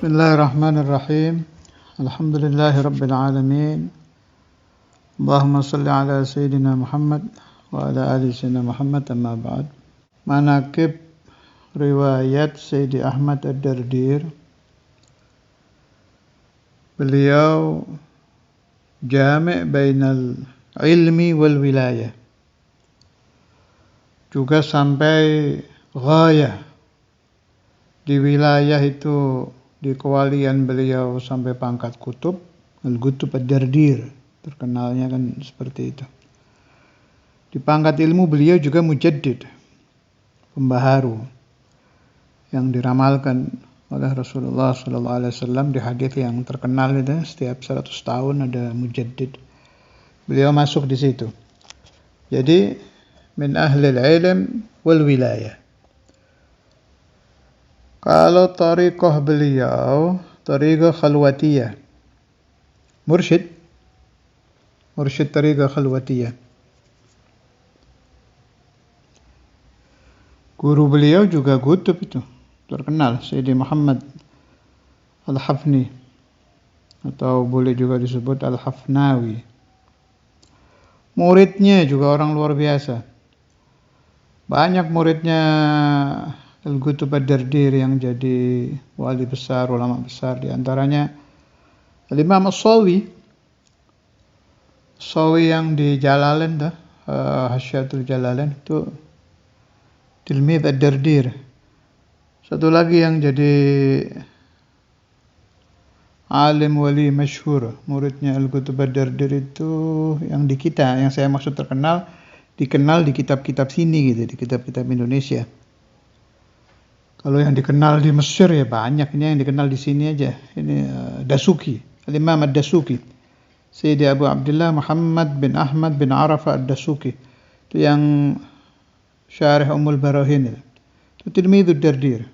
Bismillahirrahmanirrahim. Alhamdulillahi Rabbil Alamin. Allahumma salli ala Sayyidina Muhammad wa ala ali Sayyidina Muhammad, amma ba'd. Manaqib riwayat Sayyidi Ahmad Ad-Dardir. Beliau jami' bainal ilmi wal wilayah. Juga sampai ghayah. Di wilayah itu, di kewalian beliau sampai pangkat kutub, al-Qutb Ad-Dardir, terkenalnya kan seperti itu. Di pangkat ilmu beliau juga mujaddid, pembaharu, yang diramalkan oleh Rasulullah SAW di hadis yang terkenal itu, setiap 100 tahun ada mujaddid. Beliau masuk di situ. Jadi min ahlil ilm wal wilayah. Kalau tariqah beliau, tariqah khalwatiyah. Mursyid tariqah khalwatiyah. Guru beliau juga kutub itu, terkenal, Sayyidi Muhammad Al-Hafni, atau boleh juga disebut Al-Hafnawi. Muridnya juga orang luar biasa. Banyak muridnya Al-Qutb Ad-Dardir yang jadi wali besar, ulama besar. Di antaranya Al-Imam As-Sawi yang di Jalalain, Hasyiatul Jalalain, itu tilmidz Ad-Dardir. Satu lagi yang jadi alim wali masyhur, muridnya Al-Qutb Ad-Dardir itu yang di kita, yang saya maksud dikenal di kitab-kitab sini gitu, di kitab-kitab Indonesia. Kalau yang dikenal di Mesir ya banyak, ini yang dikenal di sini aja. Ini Dasuki, Al-Imam Ad-Dasuki. Sayyidi Abu Abdullah Muhammad bin Ahmad bin Arafah Ad-Dasuki. Itu yang Syarih Ummul Barahin. Itu tilmidz Ad-Dardir.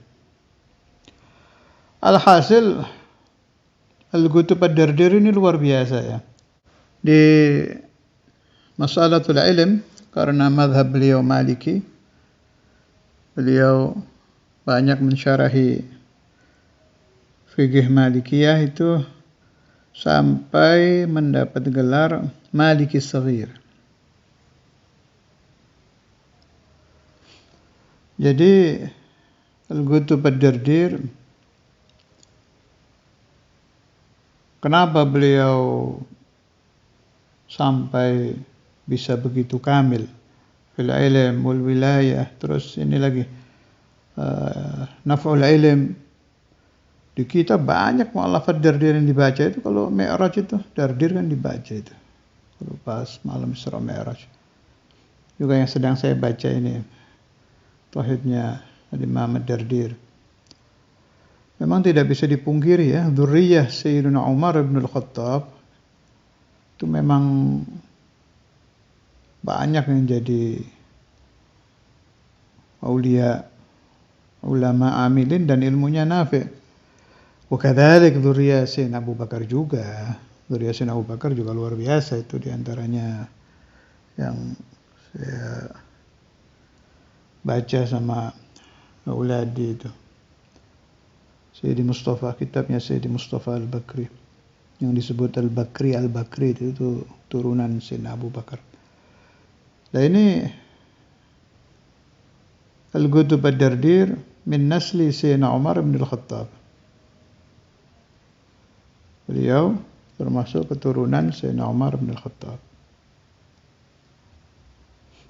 Alhasil Al-Qutb Ad-Dardir ini luar biasa ya. Di masalatul ilm, karena mazhab beliau Maliki, beliau banyak mensyarahi fikih Malikiyah itu sampai mendapat gelar Maliki Shaghir. Jadi Al-Qutb Ad-Dardir, kenapa beliau sampai bisa begitu kamil fil ilm wal wilayah, terus ini lagi naf'ul ilm. Di kita banyak mu'allafat Dardir yang dibaca itu. Kalau Mi'raj itu Dardir kan dibaca itu, kalau pas malam Isra Mi'raj. Juga yang sedang saya baca ini tauhidnya Imam Ad-Dardir. Memang tidak bisa dipungkiri ya, dzurriyyah Sayyidina Umar bin Al-Khattab itu memang banyak yang jadi aulia, ulama amilin dan ilmunya nafi'. Wa kadzalik dzurriyyah Sayyidina Abu Bakar juga. Dzurriyyah Sayyidina Abu Bakar juga luar biasa, itu diantaranya yang saya baca sama auladi itu. Sayyidi Mustafa, kitabnya Sayyidi Mustafa Al-Bakri yang disebut Al-Bakri itu turunan Sayyidina Abu Bakar. Nah ini Al-Qutb Ad-Dardir min nasli Sayyidina Umar bin Al-Khattab. Beliau termasuk keturunan Sayyidina Umar bin Al-Khattab.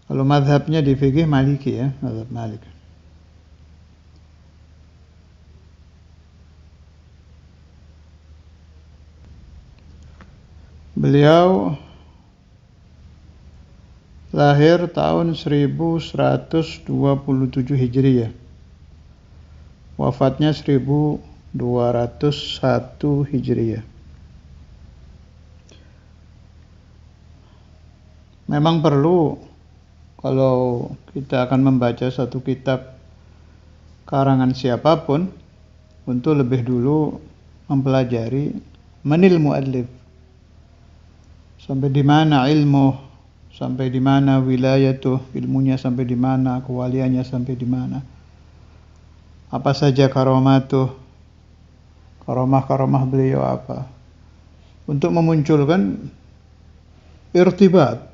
Kalau mazhabnya di fikih Maliki ya, mazhab Malik. Beliau lahir tahun 1127 Hijriyah. Wafatnya 1201 Hijriyah. Memang perlu kalau kita akan membaca satu kitab karangan siapapun untuk lebih dulu mempelajari manil muallif, sampai di mana ilmu, sampai di mana wilayah tuh, ilmunya sampai di mana, kewaliannya sampai di mana, apa saja karamatuh, karomah-karomah beliau apa, untuk memunculkan irtibat.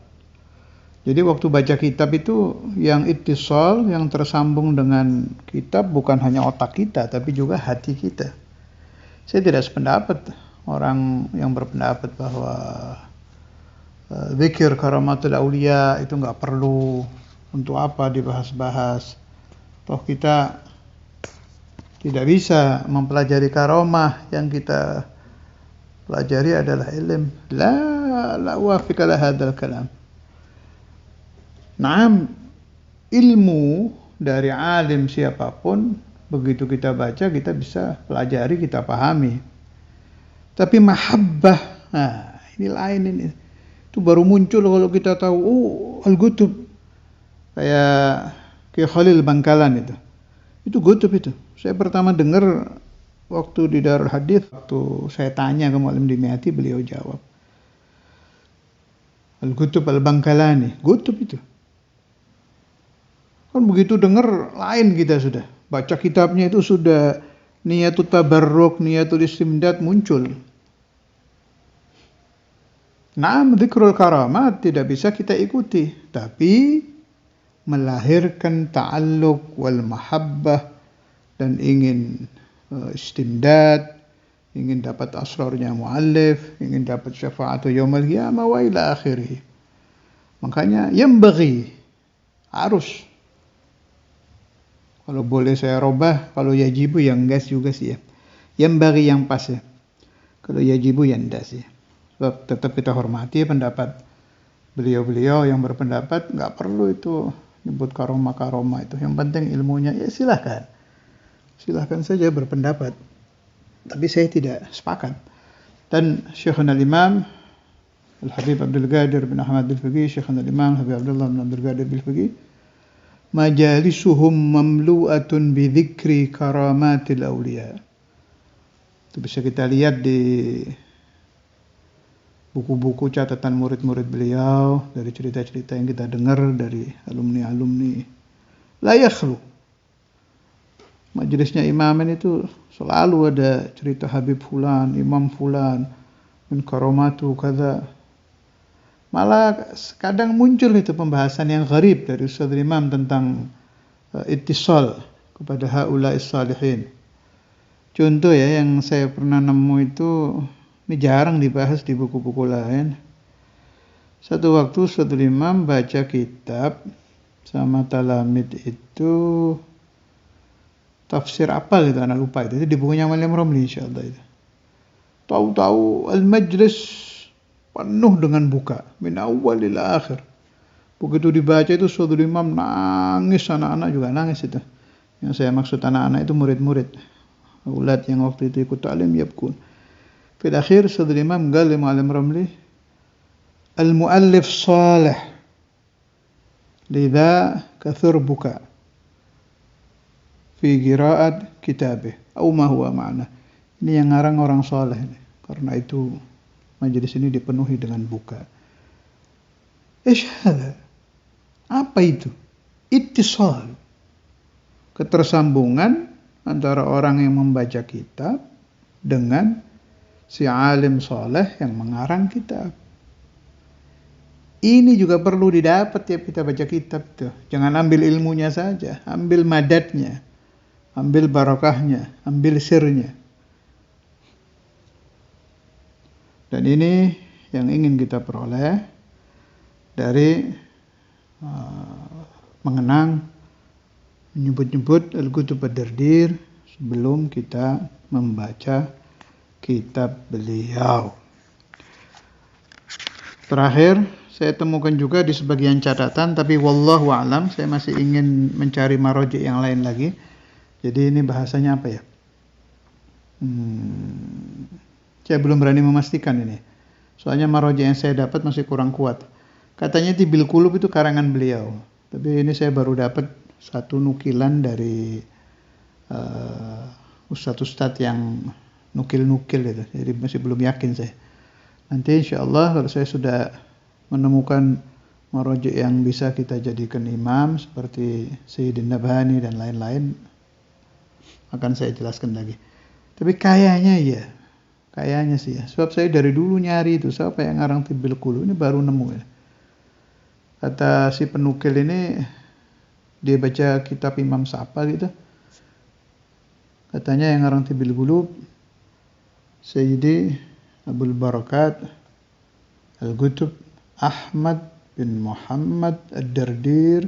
Jadi waktu baca kitab itu yang ittisal, yang tersambung dengan kitab bukan hanya otak kita tapi juga hati kita. Saya tidak sependapat orang yang berpendapat bahwa zikir karamatul aulia itu nggak perlu, untuk apa dibahas-bahas. Toh kita tidak bisa mempelajari karomah, yang kita pelajari adalah ilm. La uwafiq ala hadzal kalam. Naam, ilmu dari alim siapapun begitu kita baca kita bisa pelajari, kita pahami. Tapi mahabbah, nah ini lain ini. Itu baru muncul kalau kita tahu al-gutub. Kayak Khalil Bangkalan itu. Itu gutub itu. Saya pertama dengar waktu di Darul Hadits, waktu saya tanya ke Mu'allim Dimyati, beliau jawab. Al-Gutub Al-Bangkalani, gutub itu. Kan begitu dengar lain kita sudah. Baca kitabnya itu sudah niatut tabarruk, niatul istimdad muncul. Nah, dzikrul karamat tidak bisa kita ikuti, tapi melahirkan ta'alluq wal mahabbah dan ingin istimdad, ingin dapat asrarnya muallif, ingin dapat syafaatu yaumil qiyamah wa ila akhirih. Makanya yambaghi, harus, kalau boleh saya robah, kalau yajibu yang gas juga sih ya. Yambaghi yang pas ya. Kalau yajibu yang das ya. Sebab tetap kita hormati pendapat beliau-beliau yang berpendapat nggak perlu itu nyebut karomah itu. Yang penting ilmunya, ya silahkan saja berpendapat. Tapi saya tidak sepakat. Dan Syekhuna Imam Al-Habib Abdul Qadir bin Ahmad Al-Fiqih, Syekhuna Imam Habib Abdullah bin Abdul Qadir Al-Fiqih, majalisuhum mamlu'atun bi dzikri karamatil auliya. Itu bisa kita lihat di buku-buku catatan murid-murid beliau, dari cerita-cerita yang kita dengar dari alumni-alumni. La yakhlu. Majelisnya imaman itu selalu ada cerita Habib Fulan, Imam Fulan, min karamatu kada. Malah kadang muncul itu pembahasan yang gharib dari Ustaz Imam tentang ittisal kepada haula'is salihin. Contoh ya yang saya pernah nemu itu, ini jarang dibahas di buku-buku lain. Satu waktu Ustaz Imam baca kitab sama talamid itu, tafsir apa gitu, anak lupa itu di bukunya Malam Romli insyaallah itu. Tahu-tahu al-majlis penuh dengan buka min awal ila akhir. Begitu dibaca itu Ustaz Imam nangis, anak-anak juga nangis itu. Yang saya maksud anak-anak itu murid-murid, aulad yang waktu itu ikut ta'lim yabkun. Fil akhir Ustaz Imam qala li Malam Romli, al-muallif salih lidha kathur buka fi qira'at kitabih atau ma huwa ma'na. Ini yang ngarang orang saleh ini. Karena itu majelis ini dipenuhi dengan buka. Isyhad. Apa itu? Ittisal. Ketersambungan antara orang yang membaca kitab dengan si alim saleh yang mengarang kitab. Ini juga perlu didapat ya kita baca kitab tuh. Jangan ambil ilmunya saja, ambil madatnya, ambil barokahnya, ambil sirnya. Dan ini yang ingin kita peroleh dari mengenang, menyebut-nyebut Al-Kutub Ad-Dardir sebelum kita membaca kitab beliau. Terakhir, saya temukan juga di sebagian catatan, tapi wallahu a'lam, saya masih ingin mencari marojik yang lain lagi. Jadi ini bahasanya apa ya? Saya belum berani memastikan ini. Soalnya marojik yang saya dapat masih kurang kuat. Katanya Tibil Qulub itu karangan beliau. Tapi ini saya baru dapat satu nukilan dari ustadz-ustadz yang nukil-nukil itu. Jadi masih belum yakin saya. Nanti insyaAllah kalau saya sudah menemukan marojik yang bisa kita jadikan imam seperti Sayyidin Nabhani dan lain-lain, akan saya jelaskan lagi. Tapi kayaknya sih ya. Sebab saya dari dulu nyari itu, siapa yang ngarang Tibbil Qulub, ini baru nemu ya. Kata si penukil ini, dia baca kitab Imam Sa'pa gitu. Katanya yang ngarang Tibbil Qulub Sayyidi Abul Barakat Al-Qutub Ahmad bin Muhammad Ad-Dardir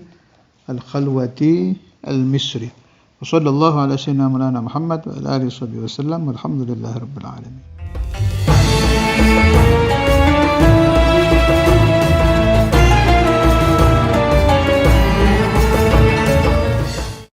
Al-Khalwati Al-Misri. Wa sallallahu ala sayyidina Maulana Muhammad wa ala alihi wa sahbihi wasallam. Walhamdulillahi rabbil alamin.